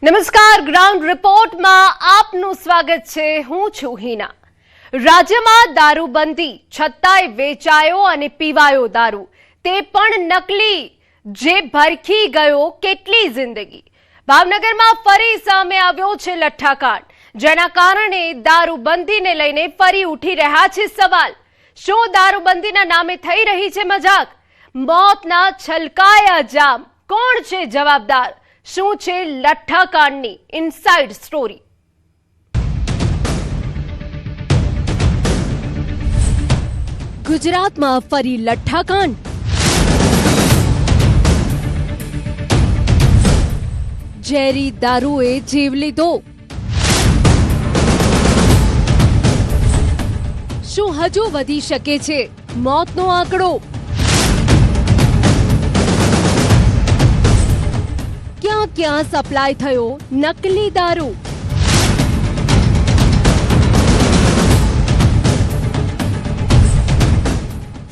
નમસ્કાર, ગ્રાઉન્ડ રિપોર્ટમાં આપનું સ્વાગત છે। હું છું હિના। રાજ્યમાં દારૂબંધી છતાંય વેચાયો અને પીવાયો દારૂ, તે પણ નકલી, જે ભરખી ગયો કેટલી જિંદગી। ભાવનગરમાં ફરી સામે આવ્યો છે લઠ્ઠાકાંડ, જેના કારણે દારૂબંધીને લઈને ફરી ઉઠી રહ્યા છે સવાલ। શું દારૂબંધીના નામે થઈ રહી છે મજાક? મોતના છલકાયા જામ, કોણ છે જવાબદાર? શું છે લઠ્ઠાકાંડની ઇનસાઇડ સ્ટોરી? ગુજરાતમાં ફરી લઠ્ઠાકાંડ। ઝેરી દારૂએ જીવ લીધો। શું હજુ વધી શકે છે મોતનો આંકડો? ક્યાં ક્યાં સપ્લાય થયો નકલી દારૂ?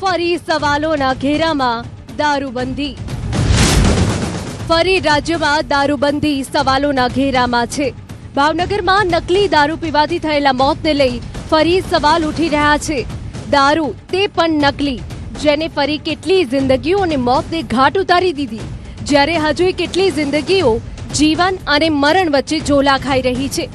ફરી સવાલોના ઘેરામાં દારૂબંધી। ફરી રાજ્યમાં દારૂબંધી સવાલોના ઘેરામાં છે। ભાવનગરમાં નકલી દારૂ પીવાથી થયેલા મોતને લઈ ફરી સવાલ ઉઠી રહ્યા છે। દારૂ તે પણ નકલી, જેને ફરી કેટલી જિંદગીઓ અને મોતને ઘાટ ઉતારી દીધી, જ્યારે હજુ કેટલી જિંદગીઓ જીવન અને મરણ વચ્ચે ઝોલા ખાઈ રહી છે।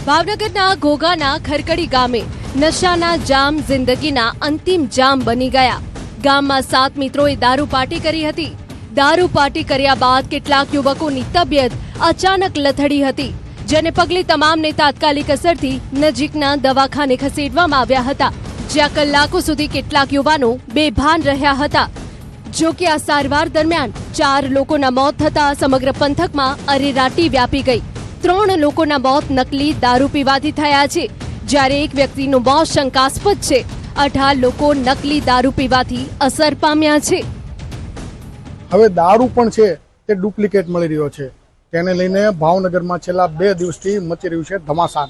ભાવનગરના ઘોઘાના ખરકડી ગામે નશાના જામ જિંદગીના અંતિમ જામ બની ગયા। ગામમાં 7 મિત્રોએ દારૂ પાર્ટી કરી હતી। દારૂ પાર્ટી કર્યા બાદ કેટલાક યુવકોની તબિયત અચાનક લથડી હતી, જેને પગલે તમામને તાત્કાલિક અસરથી નજીકના દવાખાને ખસેડવામાં આવ્યા હતા, જ્યાં કલાકો સુધી કેટલાક યુવાનો બેભાન રહ્યા હતા। જો કે આ સારવાર દરમિયાન 4 લોકોના મોત થતા સમગ્ર પંથકમાં અરેરાટી વ્યાપી ગઈ। 3 લોકોના મોત નકલી દારૂ પીવાથી થયા છે, જ્યારે એક વ્યક્તિનું મોત શંકાસ્પદ છે। 18 લોકો નકલી દારૂ પીવાથી અસર પામ્યા છે। હવે દારૂ પણ છે તે ડુપ્લિકેટ મળી રહ્યો છે, તેને લઈને ભાવનગરમાં છેલ્લા 2 દિવસથી મચી રહ્યું છે ધમાસાન।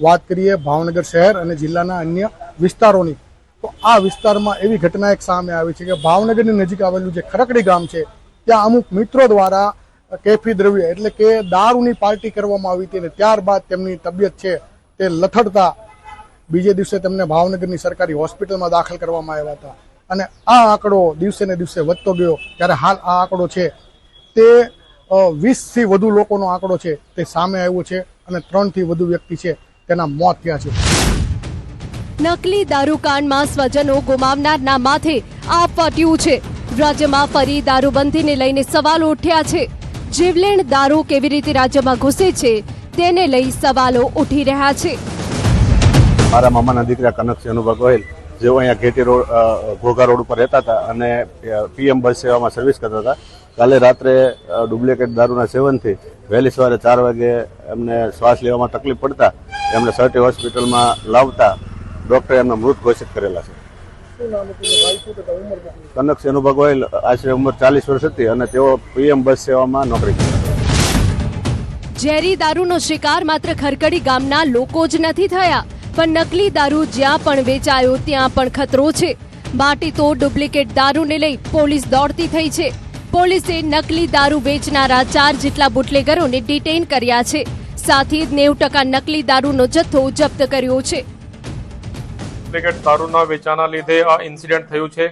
વાત કરીએ ભાવનગર શહેર અને જિલ્લાના અન્ય વિસ્તારોની, તો આ વિસ્તારમાં એવી ઘટના એક સામે આવી છે કે ભાવનગરની નજીક આવેલું જે ખરકડી ગામ છે, ત્યાં અમુક મિત્રો દ્વારા કેફી દ્રવ્ય એટલે કે દારૂની પાર્ટી કરવામાં આવી હતી, અને ત્યારબાદ તેમની તબિયત છે તે લથડતા બીજે દિવસે તેમને ભાવનગરની સરકારી હોસ્પિટલમાં દાખલ કરવામાં આવ્યા હતા। અને આ આંકડો દિવસે ને દિવસે વધતો ગયો, ત્યારે હાલ આ આંકડો છે તે 20થી વધુ લોકોનો આંકડો છે તે સામે આવ્યો છે, અને 3થી વધુ વ્યક્તિ છે તેના મોત થયા છે। નકલી દારૂકાંડમાં સ્વજનો ગુમાવનારના માથે આપ ફાટ્યું છે। રાજ્યમાં ફરી દારૂબંધીને લઈને સવાલો ઉઠ્યા છે। જીવલેણ દારૂ કેવી રીતે રાજ્યમાં ઘૂસે છે, તેને લઈ સવાલો ઉઠી રહ્યા છે। મારા મામાના દીકરા કનકસિંહ અનુભવ ગોહિલ, જેઓ અહીંયા ઘેટી રોડ ઘોઘા રોડ ઉપર રહેતા હતા અને PM બસ સેવામાં સર્વિસ કરતા હતા। કાલે રાત્રે ડુપ્લિકેટ દારૂના સેવનથી વહેલી સવારે 4 વાગે એમને શ્વાસ લેવામાં તકલીફ પડતા એમને સર્ટી હોસ્પિટલમાં લાવતા ડોક્ટરે એમના મૃત ઘોષિત કરેલા છે। કનકસિંહ અનુભવ ગોહિલ, આશરે ઉંમર 40 વર્ષ હતી અને તેઓ PM બસ સેવામાં નોકરી કરતા। ઝેરી દારૂનો શિકાર માત્ર ખરકડી ગામના લોકો જ નથી થયા, પણ નકલી દારૂ જ્યાં પણ વેચાયો ત્યાં પણ ખતરો છે। માટે તો ડુપ્લિકેટ દારૂને લઈ પોલીસ દોડતી થઈ છે। પોલીસે નકલી દારૂ વેચનારા 4 જેટલા બુટલેગરોને ડિટેઇન કર્યા છે, સાથે જ 90% નકલી દારૂનો જથ્થો જપ્ત કર્યો છે। ડુપ્લિકેટ દારૂના વેચાણના લીધે આ ઇન્સિડન્ટ થયું છે,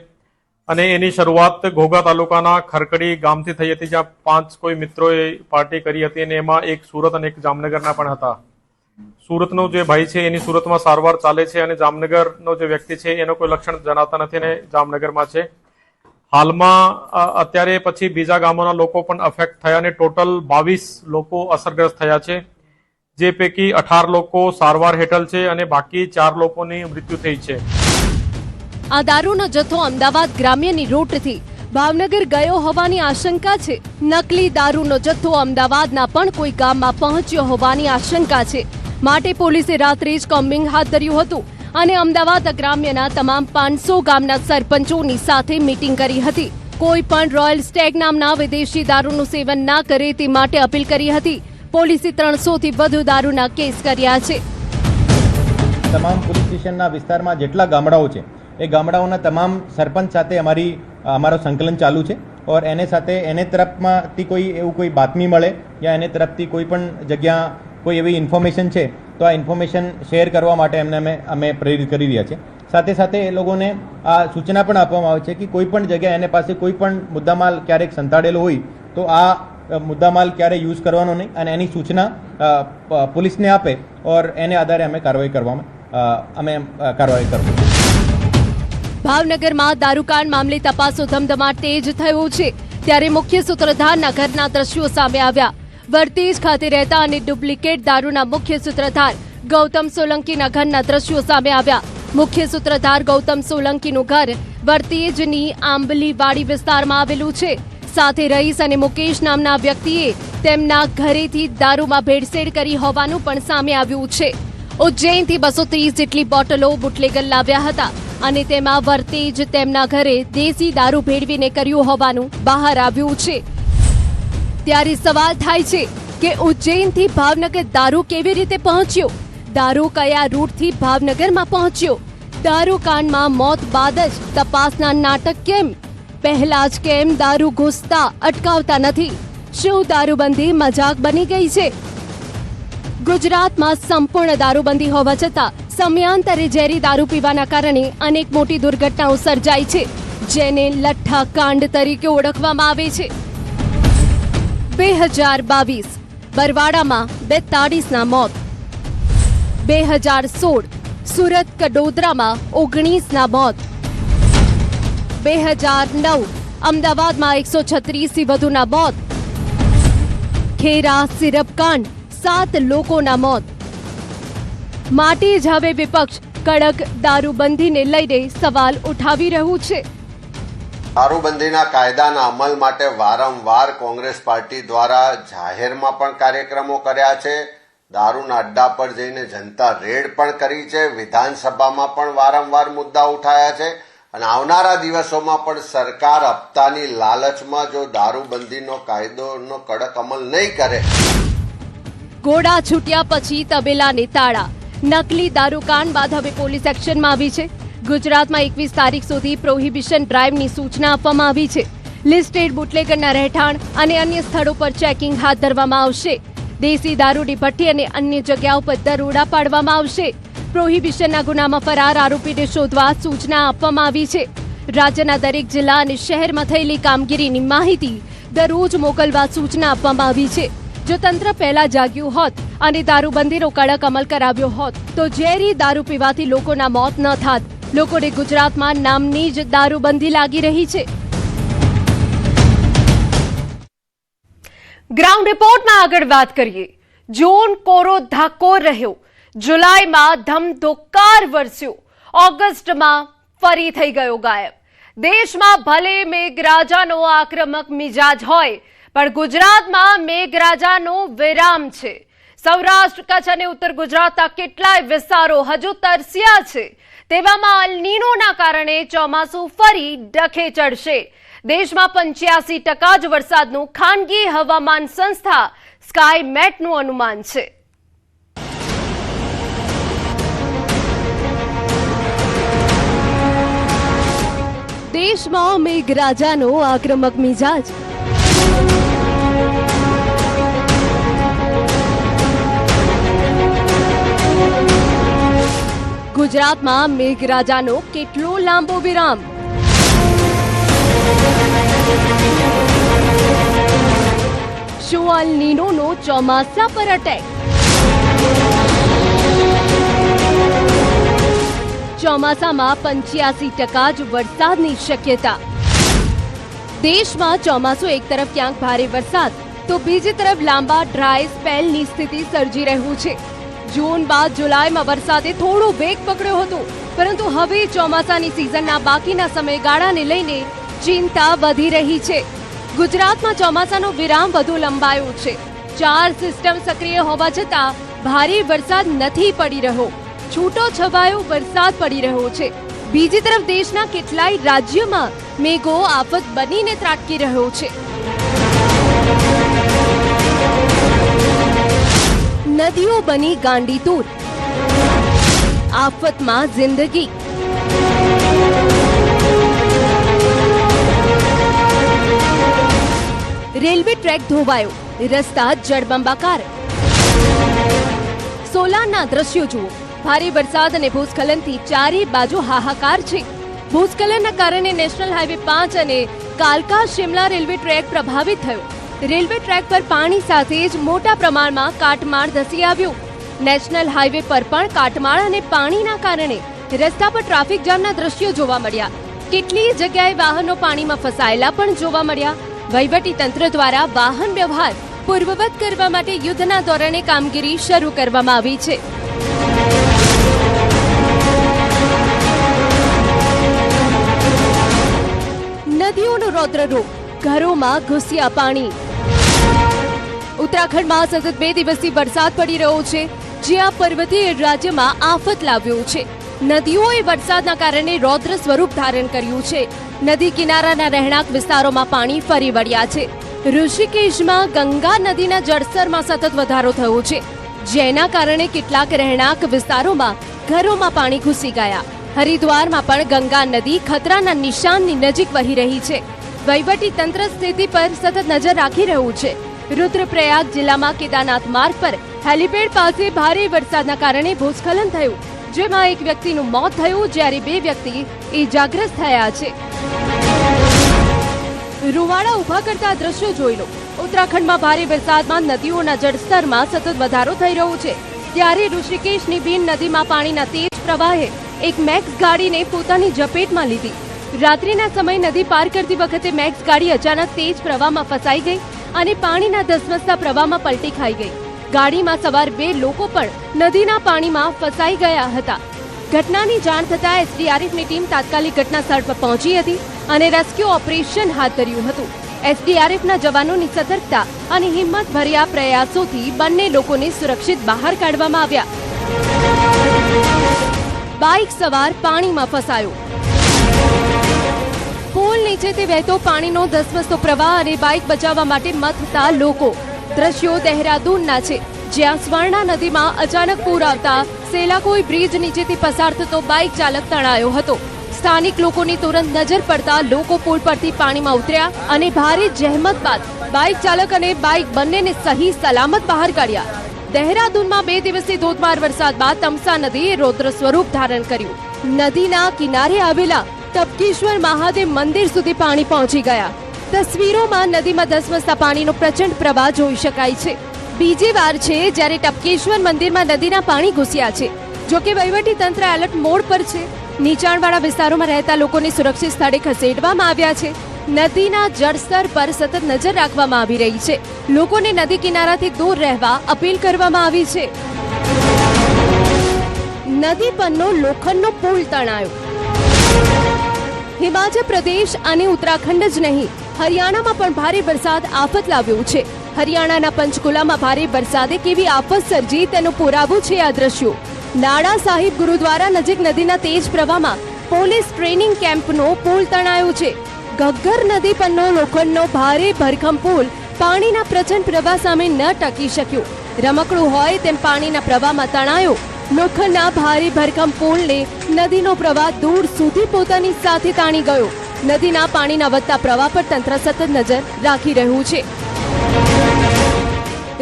અને એની શરૂઆત ઘોઘા તાલુકાના ખરકડી ગામથી થઈ હતી, જ્યાં 5 કોઈ મિત્રોએ પાર્ટી કરી હતી, અને એમાં એક સુરત અને એક જામનગરના પણ હતા। સુરતનો જે ભાઈ છે એની સુરતમાં સારવાર ચાલે છે, અને જામનગરનો જે વ્યક્તિ છે એનો કોઈ લક્ષણ જણાતા નથી અને જામનગરમાં છે। હાલમાં અત્યારે પછી બીજા ગામોના લોકો પણ અફેક્ટ થયા, અને ટોટલ 22 લોકો અસરગ્રસ્ત થયા છે, જે પૈકી 18 લોકો સારવાર હેઠળ છે અને બાકી 4 લોકોની મૃત્યુ થઈ છે। આ દારૂનો જથ્થો અમદાવાદ ગ્રામ્યની રૂટથી ભાવનગર ગયો હોવાની આશંકા છે। નકલી દારૂનો જથ્થો અમદાવાદના પણ કોઈ ગામમાં પહોંચ્યો હોવાની આશંકા છે, માટે પોલીસે રાત્રે જ કોમ્બિંગ હાથ ધર્યું હતું અને અમદાવાદ ગ્રામ્યના તમામ 500 ગામના સરપંચોની સાથે મીટિંગ કરી હતી। કોઈ પણ રોયલ સ્ટેગ નામના વિદેશી દારૂનું સેવન ના કરે તે માટે અપીલ કરી હતી। પોલીસે 300થી વધુ દારૂના કેસ કર્યા છે। તમામ પોલીસ સ્ટેશનના વિસ્તારમાં જેટલા ગામડાઓ છે એ ગામડાઓના તમામ સરપંચ સાથે અમારો સંકલન ચાલુ છે। और एने साथे एने तरफमांथी कोई एवं कोई बातमी मळे या एने तरफथी कोई पण जग्या कोई एवी इन्फॉर्मेशन है तो आ इन्फॉर्मेशन शेर करवा माटे एमने अमे प्रेरित करी रह्या छे। साथे साथे ए लोगोने आ सूचना पण आपवामां आवे छे कि कोई पण जग्याए एने पासे कोई पण मुद्दामाल क्यारेक संताड़ेलो होय तो आ मुद्दामाल क्यारे यूज करवानो नहीं अने एनी सूचना पोलीसने आपे और एने आधारे अमे कारवाई करवां। ભાવનગરમાં દારૂકાંડ મામલે તપાસો ધમધમાટ તેજ થયો છે ત્યારે મુખ્ય સૂત્રધારના ઘરના દ્રશ્યો સામે આવ્યા। વર્તેજ ખાતે રહેતા અને ડુપ્લિકેટ દારૂના મુખ્ય સૂત્રધાર ગૌતમ સોલંકીના ઘરના દ્રશ્યો સામે આવ્યા। મુખ્ય સૂત્રધાર ગૌતમ સોલંકીનું ઘર વર્તેજની આંબલીવાડી વિસ્તારમાં આવેલું છે। સાથે રહીશ અને મુકેશ નામના વ્યક્તિએ તેમના ઘરેથી દારૂમાં ભેળસેળ કરી હોવાનું પણ સામે આવ્યું છે। ઉજ્જૈનથી 230 જેટલી બોટલો બુટલેગર લાવ્યા હતા અને તેમાં વર્તેજ તેમના ઘરે દેશી દારૂ ભેળવીને કર્યું હોવાનું બહાર આવ્યું છે। ત્યારે સવાલ થાય છે કે ઉજ્જૈનથી ભાવનગર દારૂ કેવી રીતે પહોંચ્યો? દારૂ કયા રૂટથી ભાવનગરમાં પહોંચ્યો? દારૂકાંડમાં મોત બાદ જ તપાસના નાટક કેમ? પહેલા જ કેમ દારૂ ઘૂસતા અટકાવતા નથી? શું દારૂબંધી મજાક બની ગઈ છે? ગુજરાતમાં સંપૂર્ણ દારૂબંધી હોવા છતાં સમયાંતરે ઝેરી દારૂ પીવાના કારણે અનેક મોટી દુર્ઘટનાઓ સર્જાઈ છે જેને લઠ્ઠા કાંડ તરીકે ઓળખવામાં આવે છે। 2022 બરવાડામાં 42ના મોત, 2016 સુરત કડોદરામાં 19ના મોત, 2009 અમદાવાદમાં 136થી વધુના મોત, ખેરા સિરપ કાંડ 7 લોકોના મોત। માટે જ હવે વિપક્ષ કડક દારૂબંધીને લઈને સવાલ ઉઠાવી રહ્યું છે। દારૂબંધીના કાયદાના અમલ માટે વારંવાર કોંગ્રેસ પાર્ટી દ્વારા જાહેરમાં પણ કાર્યક્રમો કર્યા છે, દારૂના અડ્ડા પર જઈને જનતા રેડ પણ કરી છે, વિધાનસભામાં પણ વારંવાર મુદ્દા ઉઠાયા છે અને આવનારા દિવસોમાં પણ સરકાર હપ્તાની લાલચમાં જો દારૂબંધીનો કાયદોનો કડક અમલ નહીં કરે। ઘોડા છૂટ્યા પછી તબેલાને તાળા। નકલી દારૂકાંડ બાદ હવે પોલીસ એક્શનમાં આવી છે। ગુજરાતમાં 21 તારીખ સુધી પ્રોહિબિશન ડ્રાઈવની સૂચના આપવામાં આવી છે। લિસ્ટેડ બુટલેગરના રહેઠાણ અને અન્ય સ્થળો પર ચેકિંગ હાથ ધરવામાં આવશે। દેશી દારૂની ભઠ્ઠી અને અન્ય જગ્યાઓ પર દરોડા પાડવામાં આવશે। પ્રોહિબિશનના ગુનામાં ફરાર આરોપીને શોધવા સૂચના આપવામાં આવી છે। રાજ્યના દરેક જિલ્લા અને શહેરમાં થયેલી કામગીરીની માહિતી દરરોજ મોકલવા સૂચના આપવામાં આવી છે। જો તંત્ર પહેલા જાગ્યું હોત અને દારૂબંધીનો કડક અમલ કરાવ્યો હોત તો ઝેરી દારૂ પીવાથી લોકોના મોત ન થાત। લોકોને ગુજરાતમાં નામની જ દારૂબંધી લાગી રહી છે। ગ્રાઉન્ડ રિપોર્ટમાં આગળ વાત કરીએ। જૂન કોરો ધાકોર રહ્યો, જુલાઈમાં ધમધોકાર વરસ્યો, ઓગસ્ટમાં ફરી થઈ ગયો ગાયબ। દેશમાં ભલે મેઘરાજાનો આક્રમક મિજાજ હોય પણ ગુજરાતમાં મેઘરાજાનો વિરામ છે। સૌરાષ્ટ્ર, કચ્છ અને ઉત્તર ગુજરાતના કેટલાય વિસ્તારો હજુ તરસ્યા છે। તેવામાં અલ નીનોના કારણે ચોમાસું ફરી ડખે ચડશે। દેશમાં 85% જ વરસાદનું ખાનગી હવામાન સંસ્થા સ્કાય મેટનું અનુમાન છે। દેશમાં મેઘરાજાનો આક્રમક મિજાજ। ગુજરાતમાં મેઘરાજાનો કેટલો લાંબો વિરામ? શું અલ નીનોનો ચોમાસા પર અટેક? ચોમાસામાં 85% જ વરસાદની શક્યતા। દેશમાં ચોમાસું એક તરફ ક્યાંક ભારે વરસાદ તો બીજી તરફ લાંબા ડ્રાય સ્પેલની સ્થિતિ સર્જી રહ્યું છે। જૂન બાદ જુલાઈમાં વરસાદે થોડો વેગ પકડ્યો હતો પરંતુ હવે ચોમાસાની સિઝનના બાકીના સમયગાળાને લઈને ચિંતા વધી રહી છે। ગુજરાતમાં ચોમાસાનો વિરામ વધુ લંબાયો છે। 4 સિસ્ટમ સક્રિય હોવા છતાં ભારે વરસાદ નથી પડી રહ્યો, છૂટો છવાયો વરસાદ પડી રહ્યો છે। બીજી તરફ દેશના કેટલાય રાજ્યોમાં મેઘો આફત બનીને ત્રાટકી રહ્યો છે। નદીઓ બની ગાંડીતૂર, આફતમાં જિંદગી। રેલવે ટ્રેક ધોવાયો, રસ્તા જળબંબાકાર. સોલારના દ્રશ્યો જુઓ. ભારે વરસાદ અને ભૂસ્ખલનથી ચારે બાજુ હાહાકાર છે. ભૂસ્ખલનના કારણે નેશનલ હાઈવે 5 અને કાલકા શિમલા રેલવે ટ્રેક પ્રભાવિત થયો. રેલવે ટ્રેક પર પાણી સાથે જ મોટા પ્રમાણમાં કાટમાળ ધસી આવ્યું. નેશનલ હાઈવે પર પણ કાટમાળ અને પાણીના કારણે રસ્તા પર ટ્રાફિક જામના દ્રશ્યો જોવા મળ્યા. કેટલીય જગ્યાએ વાહનો પાણીમાં ફસાયેલા પણ જોવા મળ્યા. વહીવટી તંત્ર દ્વારા વાહન વ્યવહાર પૂર્વવત કરવા માટે યુદ્ધના ધોરણે કામગીરી શરૂ કરવામાં આવી છે. નદીઓનો રૌદ્ર રૂપ, ઘરોમાં ઘૂસ્યા પાણી. ઉત્તરાખંડમાં સતત 2 દિવસથી વરસાદ પડી રહ્યો છે, જે આ પર્વતીય રાજ્યમાં આફત લાવ્યું છે. નદીઓએ વરસાદના કારણે રૌદ્ર સ્વરૂપ ધારણ કર્યું છે. નદી કિનારાના રહેણાંક વિસ્તારોમાં પાણી ફરી વળ્યા છે. ઋષિકેશમાં ગંગા નદીના જળસ્તરમાં સતત વધારો થયો છે, જેના કારણે કેટલાક રહેણાંક વિસ્તારોમાં ઘરોમાં પાણી ઘૂસી ગયા. હરિદ્વારમાં પણ ગંગા નદી ખતરાના નિશાનની નજીક વહી રહી છે. વહીવટી તંત્ર સ્થિતિ પર સતત નજર રાખી રહ્યું છે. રુદ્રપ્રયાગ જિલ્લામાં કેદારનાથ માર્ગ પર હેલીપેડ પાસે ભારે વરસાદના કારણે ભૂસ્ખલન થયું, જેમાં એક વ્યક્તિનું મોત થયું જ્યારે 2 વ્યક્તિ ઈજાગ્રસ્ત થયા છે. રૂવાડા ઉભા કરતા દ્રશ્યો જોઈ લો. ઉત્તરાખંડમાં ભારે વરસાદમાં નદીઓના જળસ્તરમાં સતત વધારો થઈ રહ્યો છે, ત્યારે ઋષિકેશની બીન નદીમાં પાણીના તેજ પ્રવાહે એક મેક્સ ગાડીને પોતાની ઝપેટમાં લીધી. રાત્રિના સમયે નદી પાર કરતી વખતે મેક્સ ગાડી અચાનક તેજ પ્રવાહમાં ફસાઈ ગઈ અને પાણીના ધસમસતા પ્રવાહમાં પલટી ખાઈ ગઈ. ગાડીમાં સવાર 2 લોકો પણ નદીના પાણીમાં ફસાઈ ગયા હતા. ઘટનાની જાણ થતાં એસડીઆરએફની ટીમ તાત્કાલિક ઘટના સ્થળ પર પહોંચી હતી અને રેસ્ક્યુ ઓપરેશન હાથ ધર્યું હતું. એસડીઆરએફના જવાનોની સતર્કતા અને હિંમતભર્યા પ્રયાસોથી બંને લોકોને સુરક્ષિત બહાર કાઢવામાં આવ્યા. બાઇક સવાર પાણીમાં ફસાયો. પુલ નીચેથી વહેતો પાણીનો ધસમસતો પ્રવાહ અને બાઇક બચાવવા માટે મથતા લોકો. દ્રશ્યો દહેરાદૂનના છે, જ્યાં સ્વર્ણા નદીમાં અચાનક પૂર આવતા સેલાકોઈ બ્રિજ નીચેથી પસાર થતો બાઇક ચાલક તણાયો હતો. સ્થાનિક લોકોની તુરંત નજર પડતા લોકો પુલ પરથી પાણીમાં ઉતર્યા અને ભારે જહેમત બાદ બાઇક ચાલક અને બાઇક બંનેને સહી સલામત બહાર કાઢ્યા. દહેરાદૂનમાં 2 દિવસથી ધોધમાર વરસાદ બાદ તમસા નદીએ રૌદ્ર સ્વરૂપ ધારણ કર્યું. નદીના કિનારે આવેલા ટપકેશ્વર મહાદેવ મંદિર સુધી પાણી પહોંચી ગયા. તસવીરોમાં નદીમાં ધસમસતા પાણીનો પ્રચંડ પ્રવાહ જોઈ શકાય છે. બીજી વાર છે જ્યારે ટપકેશ્વર મંદિરમાં નદીના પાણી ઘૂસ્યા છે. જોકે વહીવટી તંત્ર એલર્ટ મોડ પર છે. નીચાણવાળા વિસ્તારોમાં રહેતા લોકોને સુરક્ષિત સ્થળે ખસેડવામાં આવ્યા છે. નદીના જળસ્તર પર સતત નજર રાખવામાં આવી રહી છે. લોકોને નદી કિનારાથી દૂર રહેવા અપીલ કરવામાં આવી છે. નદી પરનો લોખંડનો પુલ તણાયો. હિમાચલ પ્રદેશ અને ઉત્તરાખંડ જ નહીં, હરિયાણામાં પણ ભારે વરસાદ આફત લાવ્યો છે. હરિયાણાના પંચકુલામાં ભારે વરસાદે કેવી આફત સર્જી તેનો પુરાવો છે આ દ્રશ્યો. નાડા સાહિબ ગુરુદ્વારા નજીક નદીના તેજ પ્રવાહમાં પોલીસ ટ્રેનિંગ કેમ્પનો પુલ તણાયો છે. ઘગ્ગર નદી પરનો લોખંડનો ભારે ભરખમ પુલ પાણીના પ્રચંડ પ્રવાહ સામે ન ટકી શક્યો. રમકડું હોય તેમ પાણીના પ્રવાહમાં તણાયો. લોખંડના ભારે ભરખમ પુલને નદીનો પ્રવાહ દૂર સુધી પોતાની સાથે તાણી ગયો. નદીના પાણીના વધતા પ્રવાહ પર તંત્ર સતત નજર રાખી રહ્યું છે.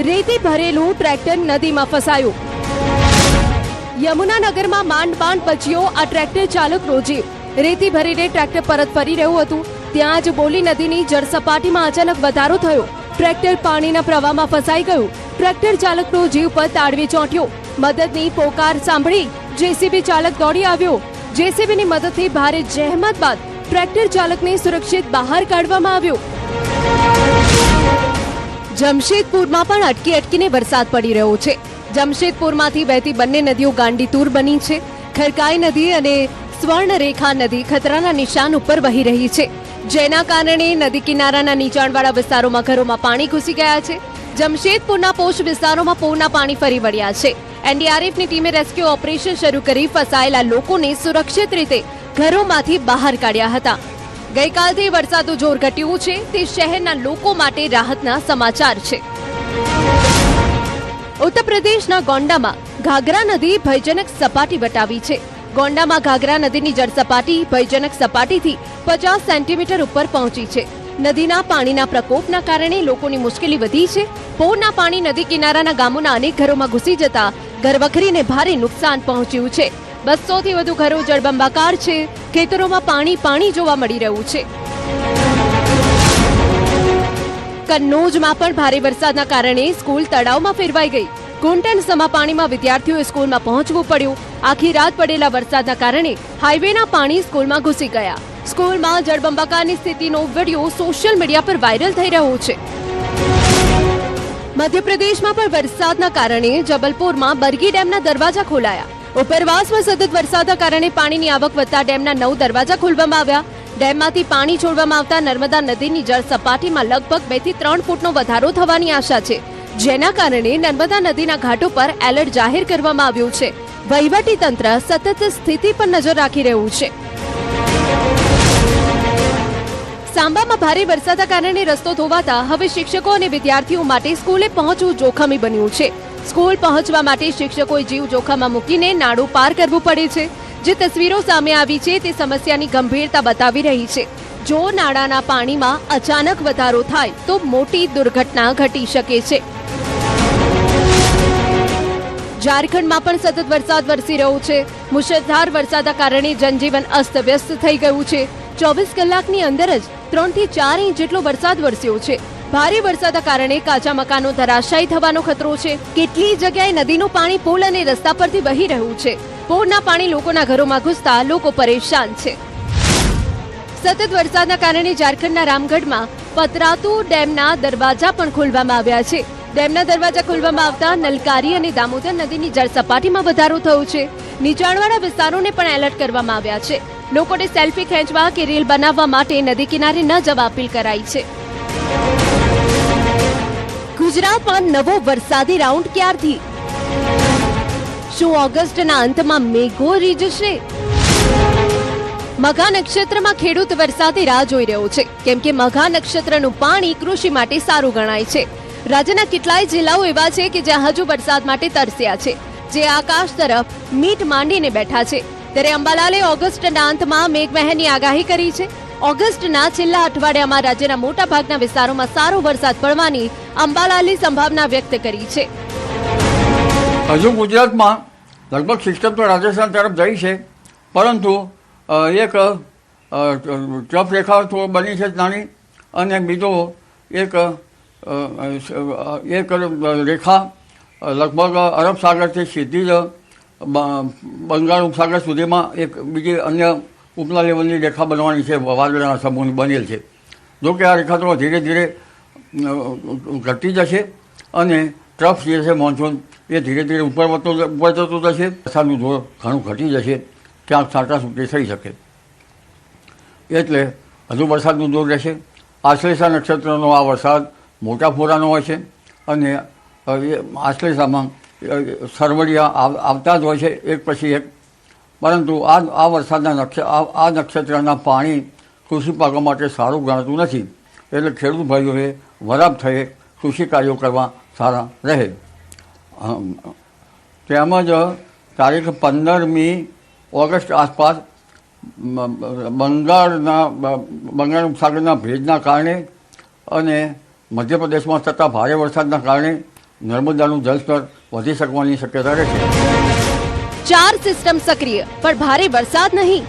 રેતી ભરેલું ટ્રેક્ટર નદીમાં ફસાયું. યમુનાનગરમાં માંડ બચ્યો આ ટ્રેક્ટર ચાલકનો જીવ. રેતી ભરીને ટ્રેક્ટર પરત ફરી રહ્યું હતું, ત્યાં જ બોલી નદીની જળસપાટીમાં અચાનક વધારો થયો. ટ્રેક્ટર પાણીના પ્રવાહમાં ફસાઈ ગયું. ટ્રેક્ટર ચાલકનો જીવ પર તાળવે ચોંટ્યો. મદદની પોકાર સાંભળી જેસીબી ચાલક દોડી આવ્યો. જેસીબીની મદદથી ભારે જહેમત બાદ ટ્રેક્ટર ચાલકને સુરક્ષિત બહાર કાઢવામાં આવ્યો. જમશેદપુરમાં પણ અટકીને વરસાદ પડી રહ્યો છે. જમશેદપુરમાંથી વહેતી બંને નદીઓ ગાંડીતુર બની છે. ખરકાઈ નદી અને સ્વર્ણરેખા નદી ખતરાના નિશાન ઉપર વહી રહી છે, જેના કારણે નદી કિનારાના નીચાણવાળા વિસ્તારોમાં ઘરોમાં પાણી ઘૂસી ગયા છે. જમશેદપુરના પોશ વિસ્તારોમાં પૂરના પાણી ફરી વળ્યા છે. એનડીઆરએફની ટીમે રેસ્ક્યુ ઓપરેશન શરૂ કરી ફસાયેલા લોકોને સુરક્ષિત રીતે ઘરોમાંથી બહાર કાઢ્યા હતા. ગઈકાલથી વરસાદનું જોર ઘટ્યું છે, તે શહેરના લોકો માટે રાહતના સમાચાર છે. ઉત્તર પ્રદેશના ગોંડામાં ઘાઘરા નદી ભયજનક સપાટી વટાવી છે. ગોંડામાં ઘાઘરા નદીની જળસપાટી ભયજનક સપાટીથી 50 સેન્ટીમીટર ઉપર પહોંચી છે. નદીના પાણીના પ્રકોપના કારણે લોકોની મુશ્કેલી વધી છે. પૂરના પાણી નદી કિનારાના ગામોના અનેક ઘરોમાં ઘૂસી જતા ઘરવખરીને ભારે નુકસાન પહોંચ્યું છે. 200 થી વધુ ઘરો જળબંબાકાર છે. ખેતરોમાં પાણી જોવા મળી રહ્યું છે. કન્નોજમાં પણ ભારે વરસાદના કારણે સ્કૂલ તળાવમાં ફેરવાઈ ગઈ. ઘૂંટણ સમા પાણીમાં વિદ્યાર્થીઓએ સ્કૂલમાં પહોંચવું પડ્યું. આખી રાત પડેલા વરસાદના કારણે હાઈવેના પાણી સ્કૂલમાં ઘૂસી ગયા. સ્કૂલમાં જળબંબાકારની સ્થિતિનો વિડીયો સોશિયલ મીડિયા પર વાયરલ થઈ રહ્યો છે. મધ્યપ્રદેશમાં પણ વરસાદના કારણે જબલપુરમાં બરગી ડેમના દરવાજા ખોલાયા. ઉપરવાસમાં સતત વરસાદના કારણે પાણીની આવક વધતા ડેમના 9 દરવાજા ખોલવામાં આવ્યા. ડેમમાંથી પાણી છોડવામાં આવતા નર્મદા નદીની જળ સપાટીમાં લગભગ 2 થી 3 ફૂટનો વધારો થવાની આશા છે, જેના કારણે નર્મદા નદીના ઘાટો પર એલર્ટ જાહેર કરવામાં આવ્યું છે. વહીવટી તંત્ર સતત સ્થિતિ પર નજર રાખી રહ્યું છે. સાંબામાં ભારે વરસાદના કારણે રસ્તો ધોવાતા હવે શિક્ષકો અને વિદ્યાર્થીઓ માટે સ્કૂલે પહોંચવું જોખમી બન્યું છે. સ્કૂલ પહોંચવા માટે શિક્ષકોએ જીવ જોખમમાં મૂકીને નાળું પાર કરવું પડે છે. જે તસવીરો સામે આવી છે તે સમસ્યાની ગંભીરતા બતાવી રહી છે. જો નાળાના પાણીમાં અચાનક વધારો થાય તો મોટી દુર્ઘટના ઘટી શકે છે. ઝારખંડમાં પણ સતત વરસાદ વરસી રહ્યો છે. મુશળધાર વરસાદના કારણે જનજીવન અસ્તવ્યસ્ત થઈ ગયું છે. 24 કલાકની અંદર જ 3 થી 4 ઇંચ જેટલો વરસાદ વરસ્યો છે. ભારે વરસાદના કારણે કાચા મકાનો ધરાશાયી થવાનો ખતરો છે. કેટલી જગ્યાએ નદીનું પાણી પુલ અને રસ્તા પરથી વહી રહ્યું છે. પૂરના પાણી લોકોના ઘરોમાં ઘૂસતા લોકો પરેશાન છે. સતત વરસાદના કારણે ઝારખંડના રામગઢમાં પતરાતુ ડેમના દરવાજા પણ ખોલવામાં આવ્યા છે. ડેમના દરવાજા ખોલવામાં આવતા નલકારી અને દામોદર નદીની જળ સપાટીમાં વધારો થયો છે. નીચાણવાળા વિસ્તારોને પણ એલર્ટ કરવામાં આવ્યા છે. લોકોને સેલ્ફી ખેંચવા કે રીલ બનાવવા માટે નદી કિનારે ન જવા અપીલ કરાઈ છે. ગુજરાતમાં નવો વરસાદી રાઉન્ડ ક્યારથી? શું ઓગસ્ટના અંતમાં મેઘો રીઝશે? મઘા નક્ષત્રમાં ખેડૂત વરસાદની રાહ જોઈ રહ્યો છે, કેમ કે મઘા નક્ષત્રનું પાણી કૃષિ માટે સારું ગણાય છે. રાજ્યના કેટલાય જિલ્લાઓ એવા છે કે જ્યાં હજુ વરસાદ માટે તરસ્યા છે, જે આકાશ તરફ મીટ માંડીને બેઠા છે. ત્યારે અંબાલાલે ઓગસ્ટના અંતમાં મેઘમહેરની આગાહી કરી છે. ઓગસ્ટના છેલ્લા અઠવાડિયામાં રાજ્યના મોટા ભાગના વિસ્તારોમાં સારો વરસાદ પડવાની અંબાલાલે સંભાવના વ્યક્ત કરી છે. હજુ ગુજરાતમાં લગભગ સિસ્ટમ તો રાજસ્થાન તરફ જઈ છે, પરંતુ એક ટ્રફ રેખા બની છે નાની, અને બીજો એક રેખા લગભગ અરબ સાગરથી સીધી જ બંગાળ ઉપસાગર સુધીમાં એક બીજી અન્ય ઉપલા લેવલની રેખા બનવાની છે, વાદળના સમૂહની બનેલ છે. જોકે આ રેખા તો ધીરે ધીરે ઘટતી જશે અને ટ્રફ જે છે મોન્સૂન એ ધીરે ધીરે ઉપર જતું જશે. વરસાદનું જોર ઘણું ઘટી જશે, ક્યાંક છાંટાછૂટી થઈ શકે, એટલે હજુ વરસાદનું જોર રહેશે. આશ્લેષા નક્ષત્રનો આ વરસાદ મોટા ફોરાનો હોય છે, અને આશ્લેષામાં સરવડિયા આવતા જ હોય છે એક પછી એક. પરંતુ આ વરસાદના આ નક્ષત્રના પાણી કૃષિ પાકો માટે સારું ગણાતું નથી, એટલે ખેડૂત ભાઈઓએ વરાપ થયે કૃષિ કાર્યો કરવા સારા રહે. તેમજ તારીખ 15મી ઓગસ્ટ આસપાસ બંગાળ ઉપસાગરના ભેજના કારણે અને મધ્યપ્રદેશમાં થતા ભારે વરસાદના કારણે નર્મદાનું જળસ્તર વધી શકવાની શક્યતા રહે છે. 4 સિસ્ટમ સક્રિય પણ ભારે વરસાદ નહીં.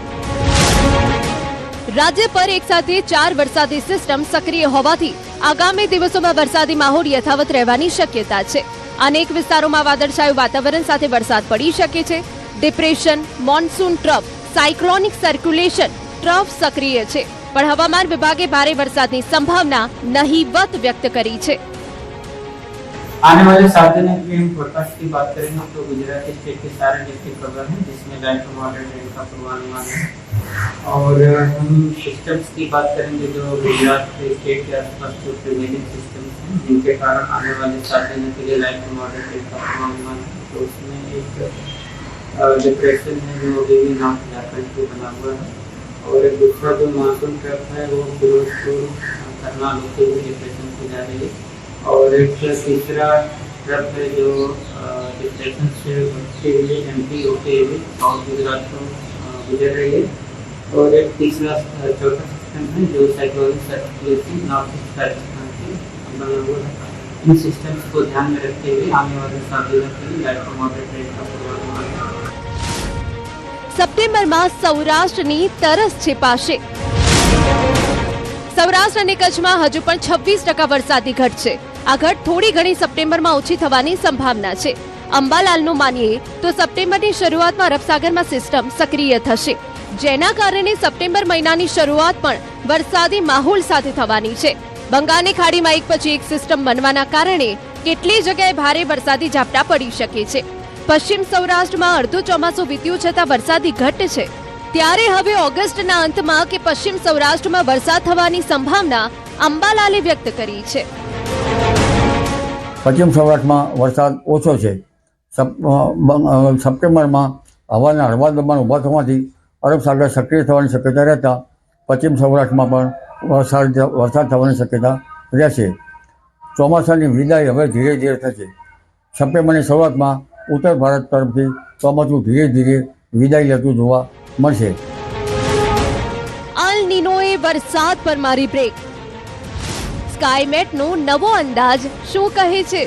રાજ્ય પર એક સાથે 4 વરસાદી સિસ્ટમ સક્રિય હોવાથી આગામી દિવસોમાં વરસાદી માહોલ યથાવત રહેવાની શક્યતા છે. અનેક વિસ્તારોમાં વાદળછાયું વાતાવરણ સાથે વરસાદ પડી શકે છે. Depression, monsoon trough, cyclonic circulation trough સક્રિય છે, પણ હવામાન વિભાગે ભારે વરસાદની સંભાવના નહીવત વ્યક્ત કરી છે. आने वाले 7 दिनों की हम फोरकास्ट की बात करेंगे तो गुजरात स्टेट के सारे डिस्ट्रिक्ट कवर हैं, जिसमें लाइट टू मॉडरेट रेन का पूर्वानुमान है. और हम सिस्टम्स की बात करेंगे जो गुजरात स्टेट के आसपास जो प्रिवेलिंग सिस्टम्स हैं, जिनके कारण आने वाले 7 दिनों के लिए लाइट टू मॉडरेट रेन का पूर्वानुमान है. तो उसमें एक डिप्रेशन है जो अभी भी नॉर्थ झारखंड पे बना हुआ है, और एक दूसरा जो मानसून ट्रफ है वो फिरोजपुर करनाल होते हुए डिप्रेशन से जा रही है. और एक तीसरा ट्रफ है जो डिप्रेशन से बढ़ते हुए एमपी होते हुए साउथ गुजरात को गुजर रही है. और एक तीसरा चौथा सिस्टम है जो cyclonic circulation north east Rajasthan के बना हुआ है। इन सिस्टम्स को ध्यान में रखते हुए आने वाले 7 दिनों के लिए लाइट टू मॉडरेट रेन का पूर्वानुमान है। સપ્ટેમ્બરમાં સૌરાષ્ટ્રની તરસ છેપાશે। સૌરાષ્ટ્ર અને કચ્છમાં હજુ પણ 26% વરસાદી ઘટ છે। આ ઘટ થોડી ઘણી સપ્ટેમ્બરમાં ઓછી થવાની સંભાવના છે। અંબાલાલનું માનીએ તો સપ્ટેમ્બરની શરૂઆતમાં અરબસાગરમાં સિસ્ટમ સક્રિય થશે, જેના કારણે સપ્ટેમ્બર મહિનાની શરૂઆત પણ વરસાદી માહોલ સાથે થવાની છે। બંગાળની ખાડીમાં એક પછી એક સિસ્ટમ બનવાના કારણે કેટલી જગ્યાએ ભારે વરસાદી ઝાપટા પડી શકે છે। પશ્ચિમ સૌરાષ્ટ્રમાં અડધું ચોમાસું વીત્યું છતાં વરસાદી ઘટ છે, ત્યારે હવે ઓગસ્ટના અંતમાં કે પશ્ચિમ સૌરાષ્ટ્રમાં વરસાદ થવાની સંભાવના અંબાલાલે વ્યક્ત કરી છે। પશ્ચિમ સૌરાષ્ટ્રમાં વરસાદ ઓછો છે। સપ્ટેમ્બરમાં હવાના હળવા દબાણ ઊભા થવાથી અરબ સાગર સક્રિય થવાની શક્યતા રહેતા પશ્ચિમ સૌરાષ્ટ્રમાં પણ વરસાદ થવાની શક્યતા રહેશે। ચોમાસાની વિદાય હવે ધીરે ધીરે થશે। સપ્ટેમ્બરની શરૂઆતમાં ઉત્તર ભારત તરફથી ચોમાસું ધીરે ધીરે વિદાય લેતું જોવા મળશે। અલ નીનોએ વરસાદ પર મારી બ્રેક। સ્કાયમેટનો નવો અંદાજ શું કહે છે?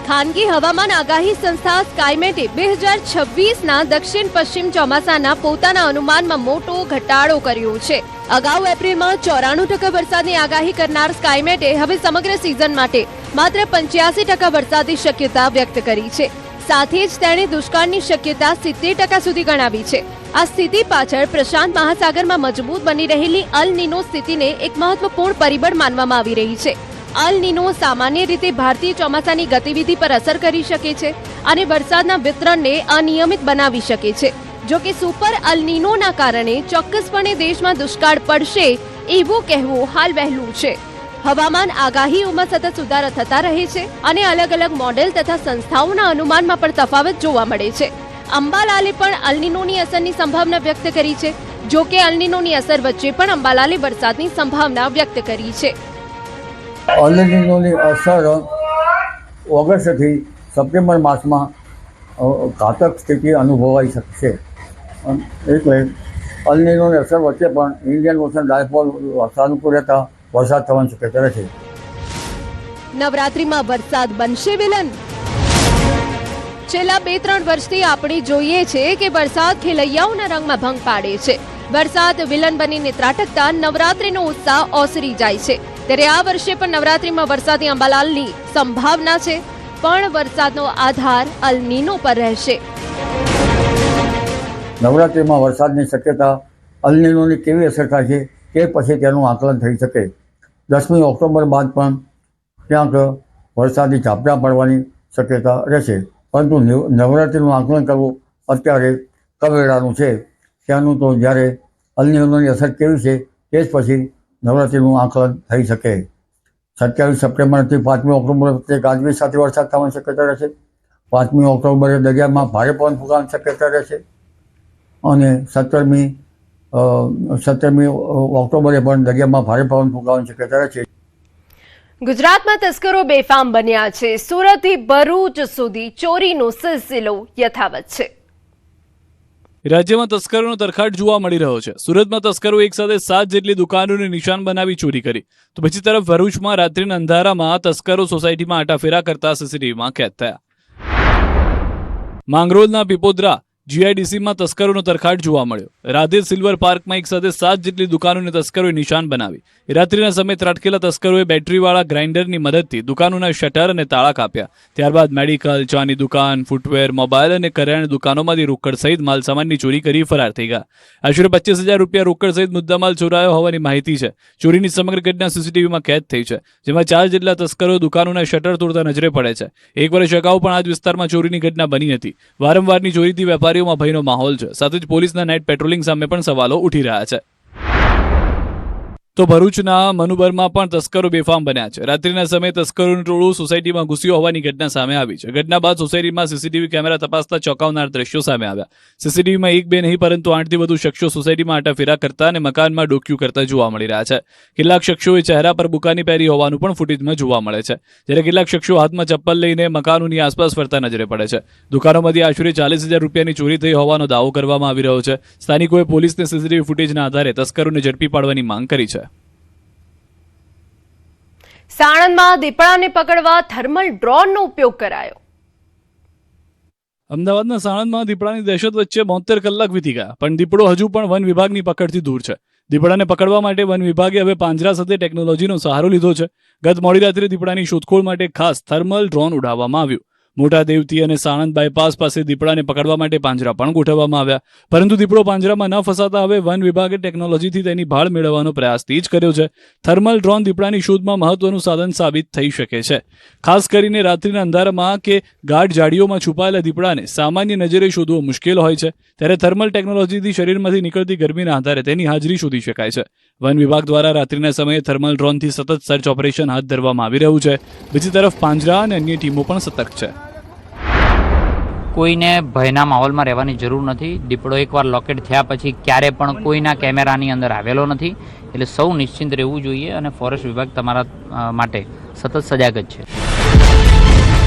ખાનગી હવામાન આગાહી સંસ્થા સ્કાયમેટે 2026ના દક્ષિણ પશ્ચિમ ચોમાસાના પોતાના અનુમાનમાં મોટો ઘટાડો કર્યો છે। અગાઉ એપ્રિલમાં 94% વરસાદની આગાહી કરનાર સ્કાયમેટે હવે સમગ્ર સિઝન માટે માત્ર 85% વરસાદની શક્યતા વ્યક્ત કરી છે। સાથે જ તેણે દુષ્કાળની શક્યતા 70% સુધી ગણાવી છે। આ સ્થિતિ પાછળ પ્રશાંત મહાસાગરમાં મજબૂત બની રહેલી અલ નીનો સ્થિતિને એક મહત્વપૂર્ણ પરિબળ માનવામાં આવી રહી છે। અલ નીનો સામાન્ય રીતે ભારતીય ચોમાસાની ગતિવિધિ પર અસર કરી શકે છે અને વરસાદના વિતરણને અનિયમિત બનાવી શકે છે। જો કે સુપર અલ નીનોના કારણે ચોક્કસપણે દેશમાં દુષ્કાળ પડશે એવું કહેવું હાલ વહેલું છે। હવામાન આગાહીઓમાં સતત સુધારા થતા રહે છે અને અલગ અલગ મોડેલ તથા સંસ્થાઓના અનુમાનમાં પણ તફાવત જોવા મળે છે। અંબાલાલે પણ અલ નીનોની અસરની સંભાવના વ્યક્ત કરી છે। જો કે અલ નીનોની અસર વચ્ચે પણ અંબાલાલે વરસાદની સંભાવના વ્યક્ત કરી છે। અલ નીનોની અસર ઓગસ્ટથી સપ્ટેમ્બર માસમાં ઘાતક સ્થિતિ અનુભવાઈ શકશે। એટલે અલ નીનોની અસર વચ્ચે પણ ઇન્ડિયન ઓશન ડાયપોલ સાનુકૂળ રહેતા વરસાદ થવાની શક્યતા રહેશે। નવરાત્રીમાં વરસાદ બનશે વિલન? છેલ્લા 2-3 વર્ષથી આપણે જોઈએ છે કે વરસાદ ખેલૈયાઓના રંગમાં ભંગ પાડે છે। વરસાદ વિલન બનીને ત્રાટકતા નવરાત્રીનો ઉત્સાહ ઓસરી જાય છે। ત્યારે આ વર્ષે પણ નવરાત્રીમાં વરસાદી અંબાલાલની સંભાવના છે, પણ વરસાદનો આધાર અલ નીનો પર રહેશે। નવરાત્રિમાં વરસાદની શક્યતા અલ નીનોની કેવી અસર થાય છે તે પછી તેનું આકલન થઈ શકે। 10મી ઓક્ટોબર બાદ પણ ક્યાંક વરસાદી ઝાપટા પડવાની શક્યતા રહેશે, પરંતુ નવરાત્રિનું આકલન કરવું અત્યારે કવેરાનું છે। ત્યાંનું તો જ્યારે અલ નીનોની અસર કેવી છે તે જ પછી નવરાત્રિનું આકલન થઈ શકે। 27 સપ્ટેમ્બરથી 5મી ઓક્ટોબર વચ્ચે ગાજવીજ સાથે વરસાદ થવાની શક્યતા રહેશે। 5મી ઓક્ટોબરે દરિયામાં ભારે પવન ફૂંકાવાની શક્યતા રહેશે અને 17મી ઓક્ટોબરે પણ દરિયામાં ભારે પવન ફૂંકાવાની શક્યતા રહેશે। ગુજરાતમાં તસ્કરો બેફામ બન્યા છે। સુરતથી ભરૂચ સુધી ચોરીનો સિલસિલો યથાવત છે। રાજ્યમાં તસ્કરોનો તરખાટ જોવા મળી રહ્યો છે। સુરતમાં તસ્કરો એક સાથે 7 જેટલી દુકાનોને નિશાન બનાવી ચોરી કરી, તો બીજી તરફ ભરૂચમાં રાત્રિના અંધારામાં તસ્કરો સોસાયટીમાં આટાફેરા કરતા સીસીટીવીમાં કેદ થયા। માંગરોળના પીપોદરા જીઆઈડીસીમાં તસ્કરોનો તરખાટ જોવા મળ્યો। રાધે સિલ્વર પાર્કમાં એક સાથે 7 જેટલી દુકાનોને તસ્કરોએ નિશાન બનાવી। રાત્રિના સમયે ત્રાટકેલા તસ્કરોએ બેટરીવાળા ગ્રાઇન્ડરની મદદથી દુકાનોના શટર અને તાળા કાપ્યા। ત્યારબાદ મેડિકલ, ચાની દુકાન, ફૂટવેર, મોબાઈલ અને કરિયાણા દુકાનોમાંથી રોકડ સહિત માલસામાનની ચોરી કરી ફરાર થઈ ગયા। આશરે 25,000 રૂપિયા રોકડ સહિત મુદ્દામાલ ચોરાયો હોવાની માહિતી છે। ચોરીની સમગ્ર ઘટના સીસીટીવીમાં કેદ થઈ છે, જેમાં 4 જેટલા તસ્કરો દુકાનોના શટર તોડતા નજરે પડે છે। 1 વર્ષ અગાઉ પણ આ જ વિસ્તારમાં ચોરીની ઘટના બની હતી। વારંવારની ચોરીથી વેપારીઓમાં ભયનો માહોલ છે। સાથે જ પોલીસના નાઇટ પેટ્રોલિંગ સામે પણ સવાલો ઉઠી રહ્યા છે। તો ભરૂચના મનુબરમાં પણ તસ્કરો બેફામ બન્યા છે. રાત્રિના સમયે તસ્કરોનું ટોળું સોસાયટીમાં ઘૂસ્યું હોવાની ઘટના સામે આવી છે. ઘટના બાદ સોસાયટીમાં સીસીટીવી કેમેરા તપાસતા ચોંકાવનાર દ્રશ્યો સામે આવ્યા. સીસીટીવીમાં એક બે નહીં પરંતુ 8થી વધુ શખ્સો સોસાયટીમાં આટાફેરા કરતા અને મકાનમાં ડોક્યું કરતા જોવા મળી રહ્યા છે. કેટલાક શખ્સોએ ચહેરા પર બુકાની પહેરી હોવાનું પણ ફૂટેજમાં જોવા મળે છે, જ્યારે કેટલાક શખ્સો હાથમાં ચપ્પલ લઈને મકાનોની આસપાસ ફરતા નજરે પડે છે. દુકાનોમાંથી આશરે 40,000 રૂપિયાની ચોરી થઈ હોવાનો દાવો કરવામાં આવી રહ્યો છે. સ્થાનિકોએ પોલીસને સીસીટીવી ફૂટેજના આધારે તસ્કરોને ઝડપી પાડવાની માંગ કરી છે. સાણંદમાં દીપડાને પકડવા થર્મલ ડ્રોનનો ઉપયોગ કરાયો. અમદાવાદના સાણંદમાં દીપડાની દહેશત વચ્ચે 72 કલાક વીતી ગયા, પણ દીપડો હજુ પણ વન વિભાગની પકડથી દૂર છે. દીપડાને પકડવા માટે વન વિભાગે હવે પાંજરા સાથે ટેકનોલોજીનો સહારો લીધો છે. ગત મોડી રાત્રે દીપડાની શોધખોળ માટે ખાસ થર્મલ ડ્રોન ઉડાવવામાં આવ્યું. મોટા દેવતી અને સાણંદ બાયપાસ પાસે દીપડાને પકડવા માટે પાંજરા પણ ગોઠવવામાં આવ્યા, પરંતુ દીપડો પાંજરામાં ન ફસાતા હવે વન વિભાગે ટેકનોલોજીથી તેની ભાળ મેળવવાનો પ્રયાસ તેજ કર્યો છે. થર્મલ ડ્રોન દીપડાની શોધમાં મહત્વનું સાધન સાબિત થઈ શકે છે. ખાસ કરીને રાત્રિના અંધારામાં કે ગાઢ ઝાડીઓમાં છુપાયેલા દીપડાને સામાન્ય નજરે શોધવો મુશ્કેલ હોય છે, ત્યારે થર્મલ ટેકનોલોજીથી શરીરમાંથી નીકળતી ગરમીના આધારે તેની હાજરી શોધી શકાય છે. વન વિભાગ દ્વારા રાત્રિના સમયે થર્મલ ડ્રોનથી સતત સર્ચ ઓપરેશન હાથ ધરવામાં આવી રહ્યું છે. બીજી તરફ પાંજરા અને અન્ય ટીમો પણ સતર્ક છે. કોઈને ભયના માહોલમાં રહેવાની જરૂર નથી. દીપડો એકવાર લોકેટ થયા પછી ક્યારે પણ કોઈના કેમેરાની અંદર આવેલો નથી, એટલે સૌ નિશ્ચિંત રહેવું જોઈએ અને ફોરેસ્ટ વિભાગ તમારા માટે સતત સજાગ જ છે.